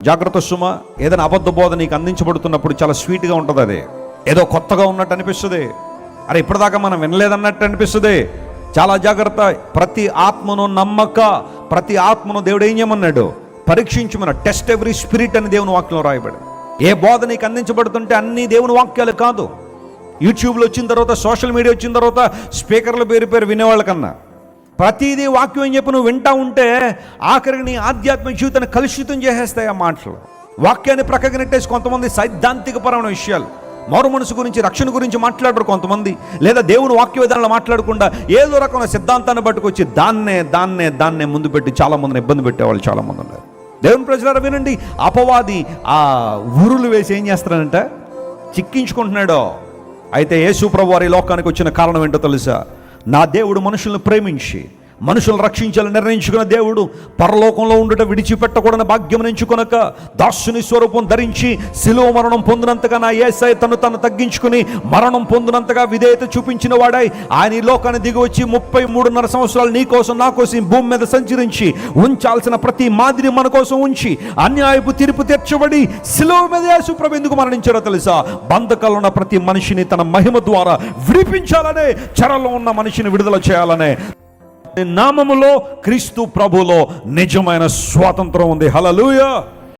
జాగ్రత్త సుమ. ఏదైనా అబద్ధ బోధ నీకు అందించబడుతున్నప్పుడు చాలా స్వీట్గా ఉంటుంది. అది ఏదో కొత్తగా ఉన్నట్టు అనిపిస్తుంది. అరే ఇప్పటిదాకా మనం వినలేదన్నట్టు అనిపిస్తుంది. చాలా జాగ్రత్త. ప్రతి ఆత్మను నమ్మక, ప్రతి ఆత్మను దేవుడు ఏం చేయమన్నాడు? పరీక్షించమన్న. టెస్ట్ ఎవ్రీ స్పిరిట్ అని దేవుని వాక్యంలో రాయబడి. ఏ బోధ నీకు అందించబడుతుంటే అన్నీ దేవుని వాక్యాలు కాదు. యూట్యూబ్లో వచ్చిన తర్వాత, సోషల్ మీడియా వచ్చిన తర్వాత స్పీకర్ల పేరు వినేవాళ్ళ కన్నా ప్రతిదీ వాక్యం అని చెప్పి నువ్వు వింటా ఉంటే ఆఖరికి నీ ఆధ్యాత్మిక జీవితాన్ని కలుషితం చేసేస్తాయి ఆ మాటలు. వాక్యాన్ని ప్రక్కకి నెట్టేసి కొంతమంది సైద్ధాంతికపరమైన విషయాలు, మారు మనసు గురించి, రక్షణ గురించి మాట్లాడరు కొంతమంది, లేదా దేవుని వాక్య విధానాలు మాట్లాడకుండా ఏదో రకమైన సిద్ధాంతాన్ని పట్టుకొచ్చి దాన్నే ముందు పెట్టి చాలా మందిని ఇబ్బంది పెట్టేవాళ్ళు చాలామంది ఉన్నారు. దేవుని ప్రజలారా వినండి, అపవాది ఆ ఊరులు వేసి ఏం చేస్తాడంట? చిక్కించుకుంటున్నాడో. అయితే యేసు ప్రభు వారి లోకానికి వచ్చిన కారణం ఏంటో తెలుసా? నా దేవుడు మనుషులను ప్రేమించి మనుషులను రక్షించాలని నిర్ణయించుకున్న దేవుడు పరలోకంలో ఉండుట విడిచిపెట్టకూడని భాగ్యం ఎంచుకొనక దాసుని స్వరూపం ధరించి శిలువ మరణం పొందినంతగా నా యేసయ్య తను తగ్గించుకుని మరణం పొందినంతగా విధేయత చూపించిన వాడై ఆయన ఈ లోకాన్ని దిగి వచ్చి 33.5 సంవత్సరాలు నీ కోసం నా కోసం భూమి మీద సంచరించి ఉంచాల్సిన ప్రతి మాదిరి మన కోసం ఉంచి అన్యాయపు తీర్పు తీర్చబడి శిలువ మీద యేసు ప్రభు ఎందుకు మరణించారో తెలుసా? బంధకాల్లో ఉన్న ప్రతి మనిషిని తన మహిమ ద్వారా విడిపించాలనే, చెరలో ఉన్న మనిషిని విడుదల చేయాలనే. నామములో, క్రీస్తు ప్రభులో నిజమైన స్వాతంత్రం ఉంది. హల్లెలూయా.